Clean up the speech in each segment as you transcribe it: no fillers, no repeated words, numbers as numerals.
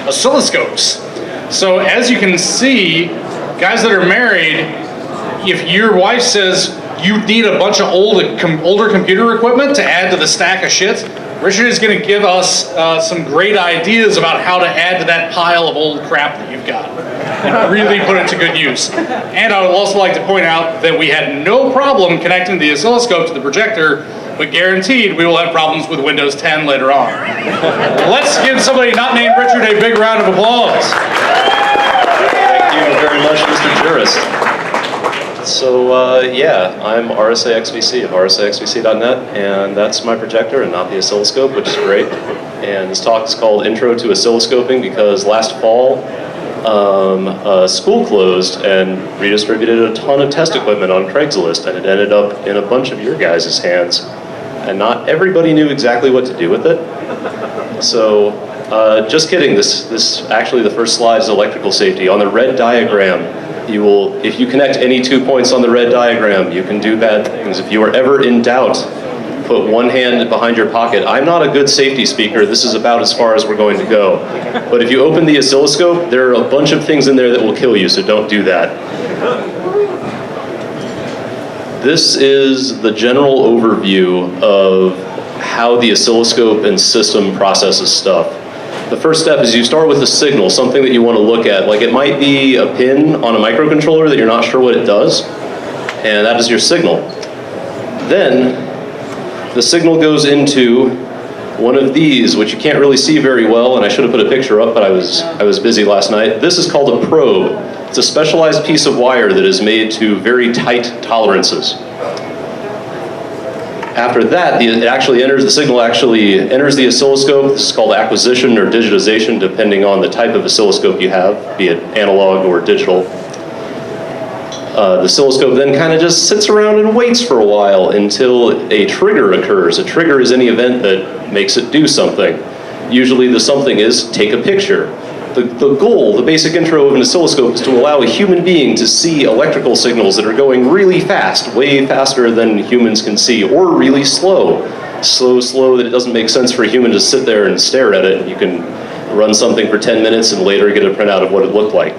oscilloscopes. So as you can see, guys that are married, if your wife says you need a bunch of older computer equipment to add to the stack of shit, Richard is going to give us some great ideas about how to add to that pile of old crap that you've got and really put it to good use. And I would also like to point out that we had no problem connecting the oscilloscope to the projector, but guaranteed we will have problems with Windows 10 later on. Let's give somebody not named Richard a big round of applause. Thank you very much, Mr. Jurist. So yeah, I'm rsaxvc of rsaxvc.net, and that's my projector and not the oscilloscope, which is great. And this talk is called Intro to Oscilloscoping because last fall, a school closed and redistributed a ton of test equipment on Craigslist, and it ended up in a bunch of your guys' hands. And not everybody knew exactly what to do with it. So just kidding, this actually the first slide is electrical safety. On the red diagram, you will, if you connect any 2 points on the red diagram, you can do bad things. If you are ever in doubt, put one hand behind your pocket. I'm not a good safety speaker. This is about as far as we're going to go. But if you open the oscilloscope, there are a bunch of things in there that will kill you, so don't do that. This is the general overview of how the oscilloscope and system processes stuff. The first step is you start with a signal, something that you want to look at. Like it might be a pin on a microcontroller that you're not sure what it does, and that is your signal. Then the signal goes into one of these, which you can't really see very well, and I should have put a picture up, but I was busy last night. This is called a probe. It's a specialized piece of wire that is made to very tight tolerances. After that, the signal actually enters the oscilloscope. This is called acquisition or digitization, depending on the type of oscilloscope you have, be it analog or digital. The oscilloscope then kind of just sits around and waits for a while until a trigger occurs. A trigger is any event that makes it do something. Usually the something is take a picture. The goal, the basic intro of an oscilloscope is to allow a human being to see electrical signals that are going really fast, way faster than humans can see, or really slow. So that it doesn't make sense for a human to sit there and stare at it. You can run something for 10 minutes and later get a printout of what it looked like,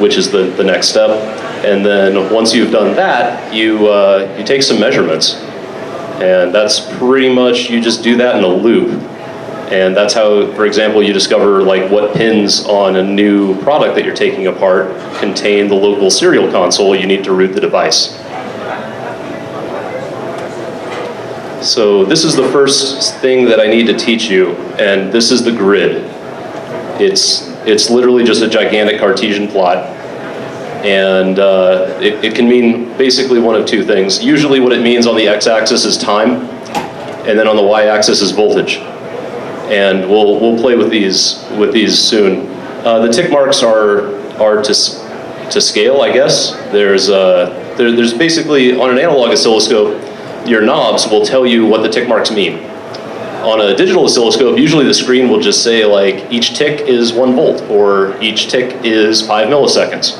which is the next step. And then once you've done that, you take some measurements. And that's pretty much, you just do that in a loop. And that's how, for example, you discover like what pins on a new product that you're taking apart contain the local serial console you need to root the device. So this is the first thing that I need to teach you, and this is the grid. It's literally just a gigantic Cartesian plot, and it can mean basically one of two things. Usually what it means on the x-axis is time, and then on the y-axis is voltage. And we'll play with these soon. The tick marks are to scale, I guess. There's basically, on an analog oscilloscope, your knobs will tell you what the tick marks mean. On a digital oscilloscope, usually the screen will just say like each tick is 1 volt or each tick is 5 milliseconds.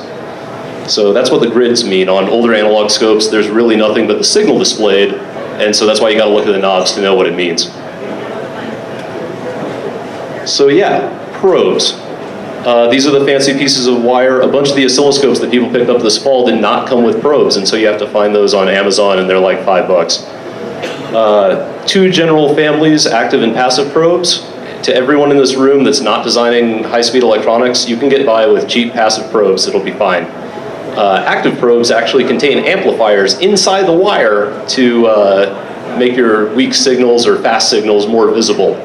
So that's what the grids mean. On older analog scopes, there's really nothing but the signal displayed, and so that's why you gotta look at the knobs to know what it means. So yeah, probes. These are the fancy pieces of wire. A bunch of the oscilloscopes that people picked up this fall did not come with probes, and so you have to find those on Amazon, and they're like $5. 2 general families, active and passive probes. To everyone in this room that's not designing high-speed electronics, you can get by with cheap passive probes, it'll be fine. Active probes actually contain amplifiers inside the wire to make your weak signals or fast signals more visible.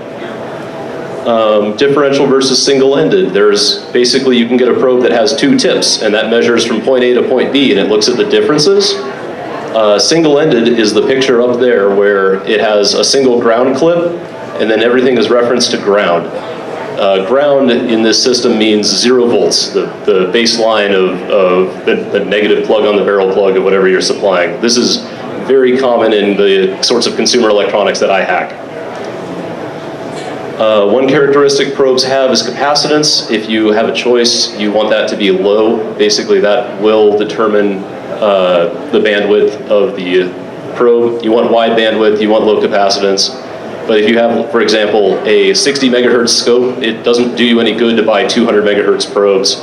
Differential versus single-ended. There's basically, you can get a probe that has 2 tips, and that measures from point A to point B, and it looks at the differences. Single-ended is the picture up there where it has a single ground clip, and then everything is referenced to ground. Ground in this system means 0 volts, the baseline of the negative plug on the barrel plug of whatever you're supplying. This is very common in the sorts of consumer electronics that I hack. One characteristic probes have is capacitance. If you have a choice, you want that to be low. Basically, that will determine the bandwidth of the probe. You want wide bandwidth, you want low capacitance. But if you have, for example, a 60 megahertz scope, it doesn't do you any good to buy 200 megahertz probes.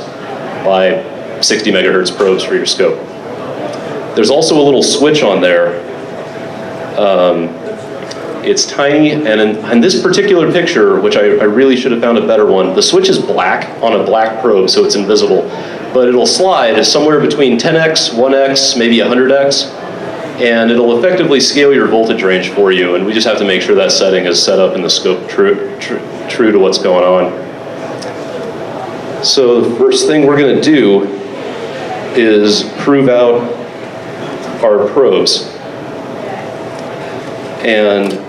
Buy 60 megahertz probes for your scope. There's also a little switch on there. It's tiny, and in this particular picture, which I really should have found a better one, the switch is black on a black probe, so it's invisible. But it'll slide somewhere between 10x, 1x, maybe 100x, and it'll effectively scale your voltage range for you, and we just have to make sure that setting is set up in the scope true to what's going on. So the first thing we're going to do is prove out our probes. And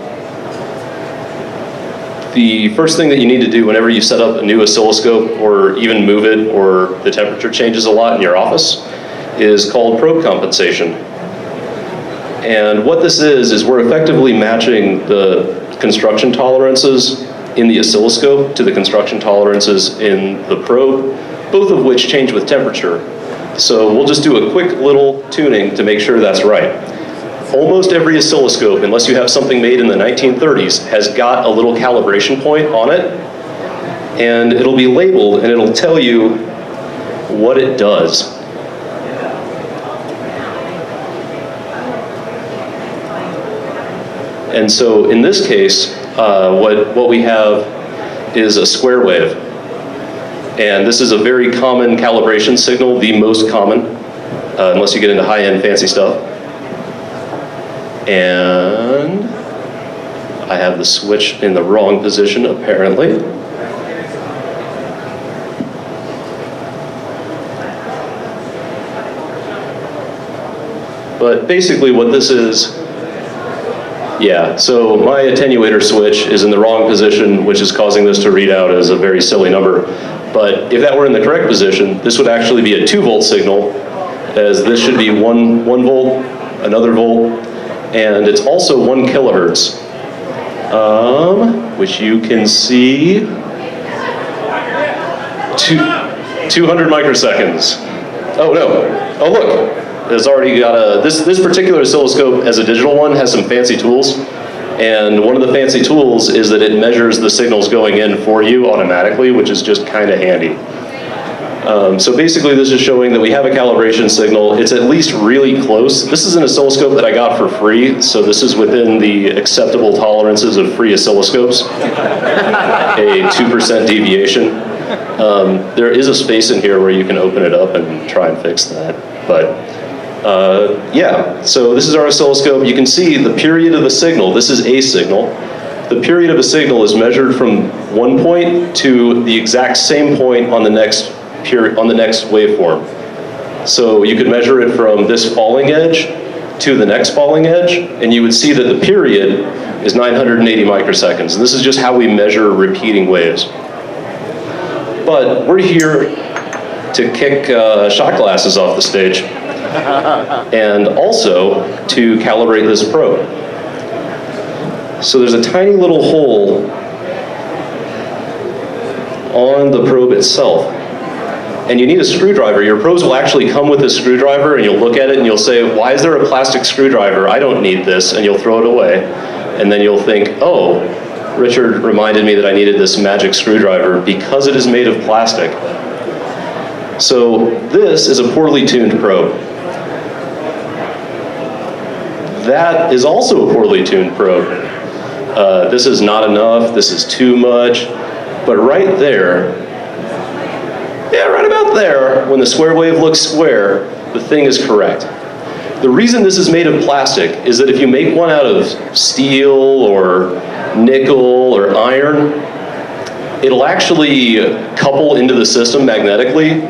the first thing that you need to do whenever you set up a new oscilloscope or even move it or the temperature changes a lot in your office is called probe compensation. And what this is we're effectively matching the construction tolerances in the oscilloscope to the construction tolerances in the probe, both of which change with temperature. So we'll just do a quick little tuning to make sure that's right. Almost every oscilloscope, unless you have something made in the 1930s, has got a little calibration point on it, and it'll be labeled and it'll tell you what it does. And so in this case, what we have is a square wave. And this is a very common calibration signal, the most common, unless you get into high-end fancy stuff. And I have the switch in the wrong position, apparently. But basically what this is, yeah, so my attenuator switch is in the wrong position, which is causing this to read out as a very silly number. But if that were in the correct position, this would actually be a 2-volt signal, as this should be one volt, another volt, and it's also 1 kilohertz, which you can see, 200 microseconds. Oh no, oh look, it's already got a, this particular oscilloscope as a digital one has some fancy tools, and one of the fancy tools is that it measures the signals going in for you automatically, which is just kind of handy. So basically this is showing that we have a calibration signal. It's at least really close. This is an oscilloscope that I got for free, so this is within the acceptable tolerances of free oscilloscopes, a 2% deviation. There is a space in here where you can open it up and try and fix that. But yeah, so this is our oscilloscope. You can see the period of the signal. This is a signal. The period of a signal is measured from one point to the exact same point on the next waveform. So you could measure it from this falling edge to the next falling edge, and you would see that the period is 980 microseconds. And this is just how we measure repeating waves. But we're here to kick shot glasses off the stage, and also to calibrate this probe. So there's a tiny little hole on the probe itself, and you need a screwdriver. Your probes will actually come with a screwdriver, and you'll look at it and you'll say, why is there a plastic screwdriver? I don't need this, and you'll throw it away. And then you'll think, oh, Richard reminded me that I needed this magic screwdriver because it is made of plastic. So this is a poorly tuned probe. That is also a poorly tuned probe. This is not enough, this is too much, but right there, yeah, right about there, when the square wave looks square, the thing is correct. The reason this is made of plastic is that if you make one out of steel or nickel or iron, it'll actually couple into the system magnetically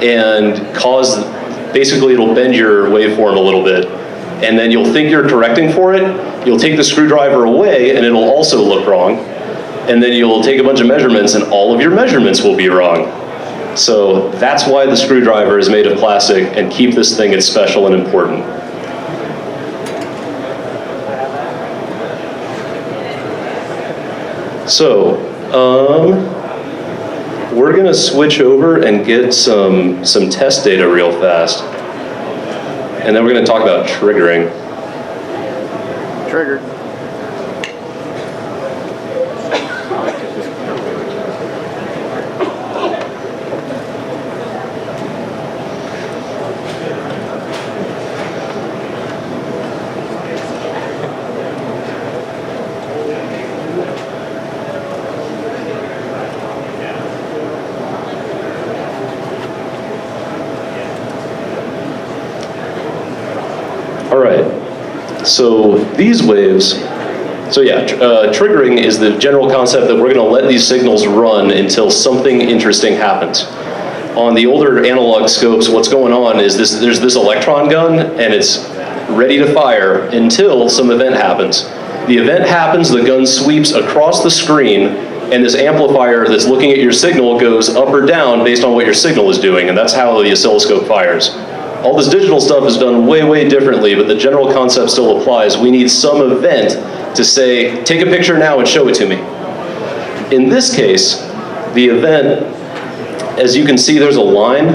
and cause, basically it'll bend your waveform a little bit. And then you'll think you're correcting for it, you'll take the screwdriver away and it'll also look wrong. And then you'll take a bunch of measurements and all of your measurements will be wrong. So that's why the screwdriver is made of plastic, and keep this thing as special and important. So, we're gonna switch over and get some test data real fast. And then we're gonna talk about triggering. Triggered. So these waves, so yeah, triggering is the general concept that we're going to let these signals run until something interesting happens. On the older analog scopes, what's going on is there's this electron gun, and it's ready to fire until some event happens. The event happens, the gun sweeps across the screen, and this amplifier that's looking at your signal goes up or down based on what your signal is doing, and that's how the oscilloscope fires. All this digital stuff is done way, way differently, but the general concept still applies. We need some event to say, take a picture now and show it to me. In this case, the event, as you can see, there's a line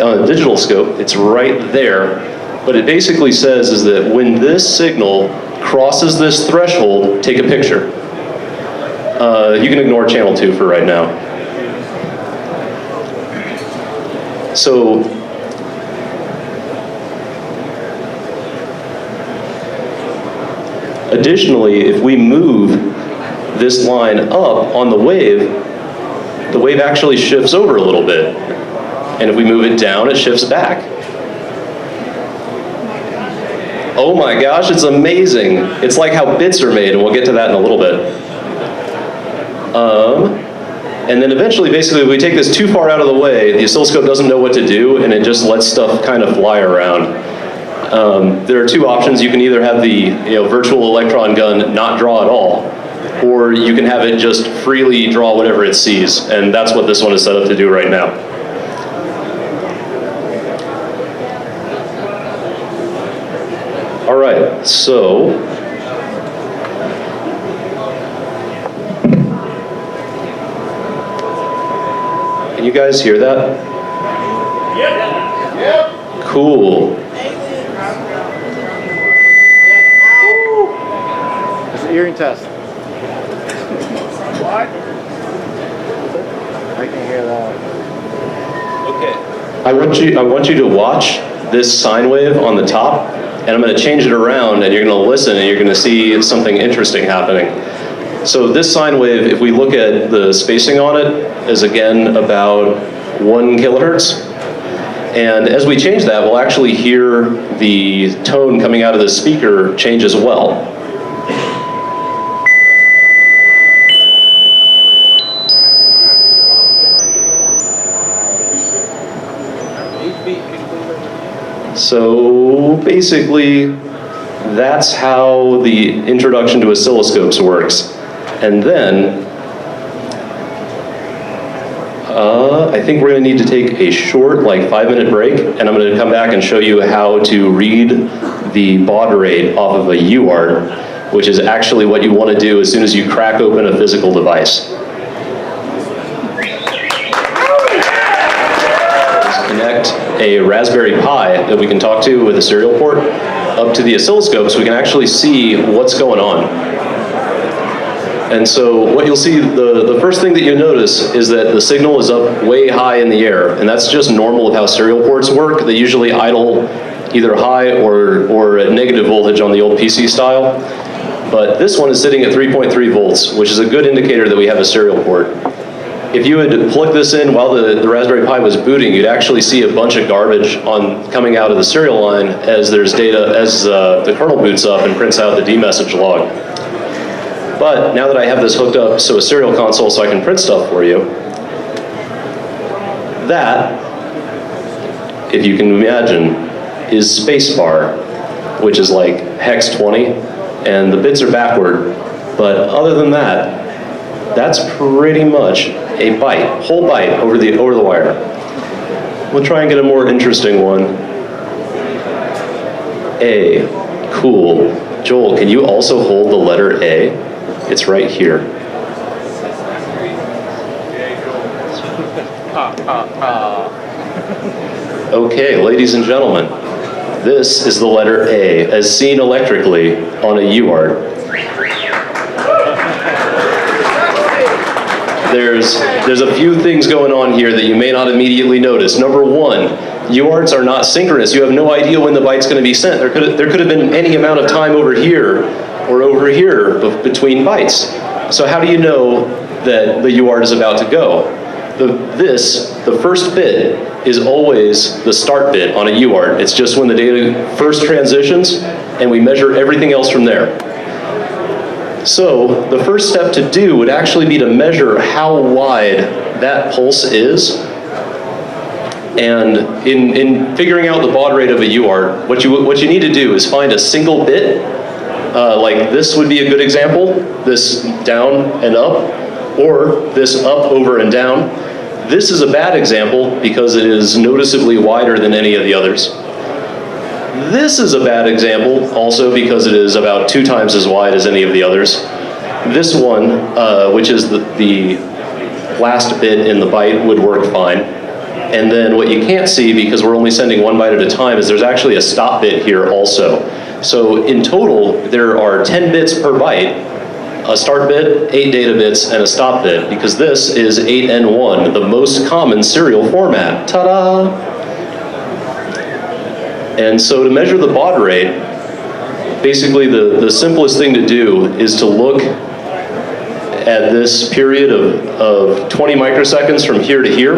on a digital scope. It's right there. But it basically says is that when this signal crosses this threshold, take a picture. You can ignore channel 2 for right now. So, additionally, if we move this line up on the wave actually shifts over a little bit. And if we move it down, it shifts back. Oh my gosh, it's amazing. It's like how bits are made, and we'll get to that in a little bit. And then eventually, basically, if we take this too far out of the way, the oscilloscope doesn't know what to do, and it just lets stuff kind of fly around. There are two options. You can either have the virtual electron gun not draw at all, or you can have it just freely draw whatever it sees, and that's what this one is set up to do right now. All right, so can you guys hear that? Yep. Cool. It's an hearing test. What? I can hear that. Okay. I want you to watch this sine wave on the top, and I'm going to change it around, and you're going to listen, and you're going to see something interesting happening. So this sine wave, if we look at the spacing on it, is again about 1 kilohertz. And as we change that, we'll actually hear the tone coming out of the speaker change as well. So basically, that's how the introduction to oscilloscopes works. And then, I think we're going to need to take a short, like 5-minute break, and I'm going to come back and show you how to read the baud rate off of a UART, which is actually what you want to do as soon as you crack open a physical device. Connect a Raspberry Pi that we can talk to with a serial port up to the oscilloscope so we can actually see what's going on. And so what you'll see, the first thing that you'll notice is that the signal is up way high in the air, and that's just normal of how serial ports work. They usually idle either high or at negative voltage on the old PC style. But this one is sitting at 3.3 volts, which is a good indicator that we have a serial port. If you had plugged this in while the Raspberry Pi was booting, you'd actually see a bunch of garbage coming out of the serial line as there's data, as the kernel boots up and prints out the D-message log. But now that I have this hooked up to a serial console so I can print stuff for you, that, if you can imagine, is spacebar, which is like hex 20, and the bits are backward. But other than that, that's pretty much a byte, whole byte over the wire. We'll try and get a more interesting one. A, cool. Joel, can you also hold the letter A? It's right here. Okay, ladies and gentlemen, this is the letter A, as seen electrically on a UART. There's a few things going on here that you may not immediately notice. Number one, UARTs are not synchronous. You have no idea when the byte's going to be sent. There could have been any amount of time over here or over here between bytes. So how do you know that the UART is about to go? The first bit is always the start bit on a UART. It's just when the data first transitions, and we measure everything else from there. So the first step to do would actually be to measure how wide that pulse is. And in figuring out the baud rate of a UART, what you need to do is find a single bit, like this would be a good example, this down and up, or this up, over, and down. This is a bad example because it is noticeably wider than any of the others. This is a bad example also because it is about 2 times as wide as any of the others. This one, which is the last bit in the byte, would work fine. And then what you can't see, because we're only sending 1 byte at a time, is there's actually a stop bit here also. So in total, there are 10 bits per byte, a start bit, 8 data bits, and a stop bit, because this is 8N1, the most common serial format. Ta-da! And so to measure the baud rate, basically the simplest thing to do is to look at this period of 20 microseconds from here to here,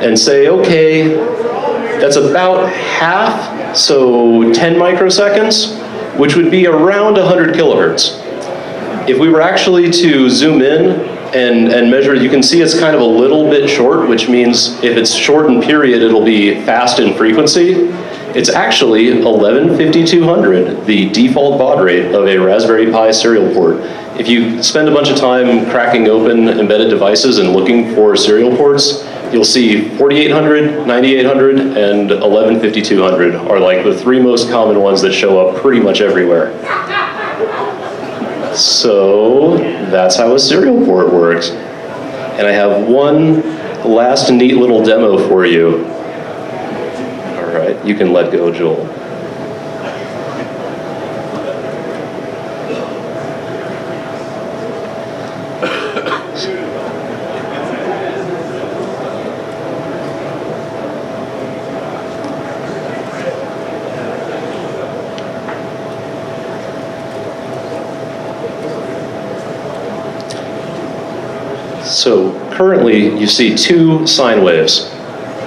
and say, okay, that's about half, so 10 microseconds, which would be around 100 kilohertz. If we were actually to zoom in and measure, you can see it's kind of a little bit short, which means if it's short in period, it'll be fast in frequency. It's actually 115200, the default baud rate of a Raspberry Pi serial port. If you spend a bunch of time cracking open embedded devices and looking for serial ports, you'll see 4800, 9800, and 115200 are like the 3 most common ones that show up pretty much everywhere. So that's how a serial port works. And I have one last neat little demo for you. All right, you can let go, Joel. So currently you see 2 sine waves,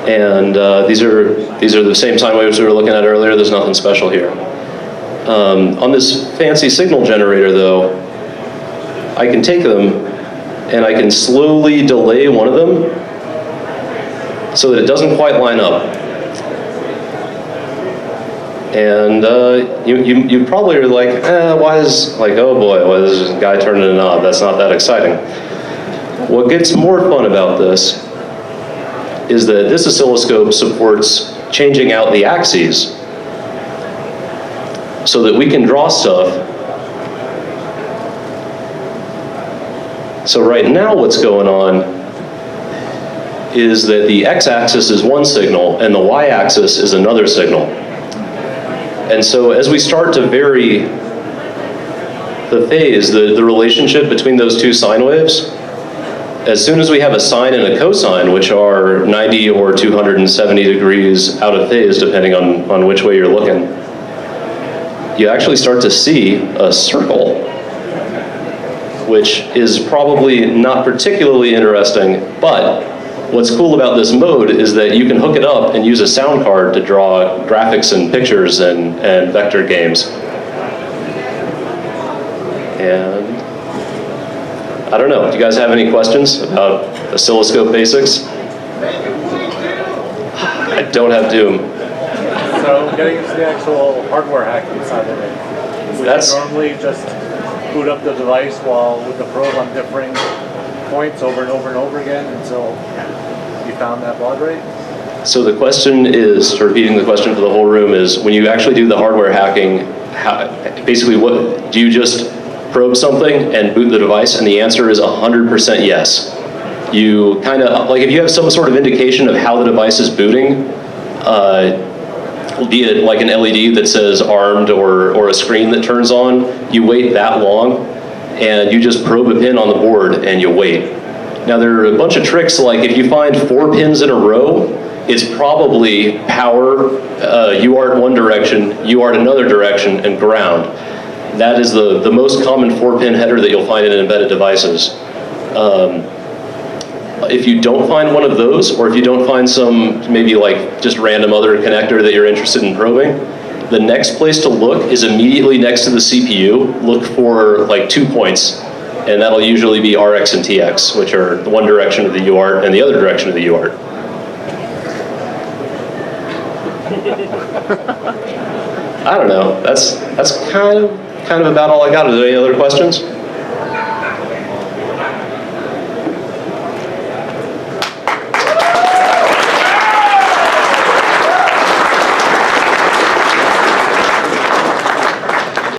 and these are the same sine waves we were looking at earlier. There's nothing special here. On this fancy signal generator though, I can take them and I can slowly delay one of them so that it doesn't quite line up. And you probably are like, why is, like, oh boy, why is this guy turning a knob? That's not that exciting. What gets more fun about this is that this oscilloscope supports changing out the axes so that we can draw stuff. So right now what's going on is that the x-axis is one signal and the y-axis is another signal. And so as we start to vary the phase, the relationship between those 2 sine waves, as soon as we have a sine and a cosine, which are 90 or 270 degrees out of phase, depending on which way you're looking, you actually start to see a circle, which is probably not particularly interesting, but what's cool about this mode is that you can hook it up and use a sound card to draw graphics and pictures and vector games. And I don't know, do you guys have any questions about oscilloscope basics? I don't have Doom. So getting into the actual hardware hacking side of it, would you normally just boot up the device with the probe on differing points over and over and over again until you found that baud rate? So the question is, repeating the question for the whole room, is when you actually do the hardware hacking, basically what, do you just probe something and boot the device? And the answer is 100% yes. You kind of, like if you have some sort of indication of how the device is booting, be it like an LED that says armed or a screen that turns on, you wait that long and you just probe a pin on the board and you wait. Now there are a bunch of tricks, like if you find 4 pins in a row, it's probably power, UART one direction, UART another direction, and ground. That is the most common 4-pin header that you'll find in embedded devices. If you don't find one of those, or if you don't find some maybe like just random other connector that you're interested in probing, the next place to look is immediately next to the CPU. Look for like 2 points, and that'll usually be RX and TX, which are the one direction of the UART and the other direction of the UART. I don't know. That's kind of about all I got. Are there any other questions?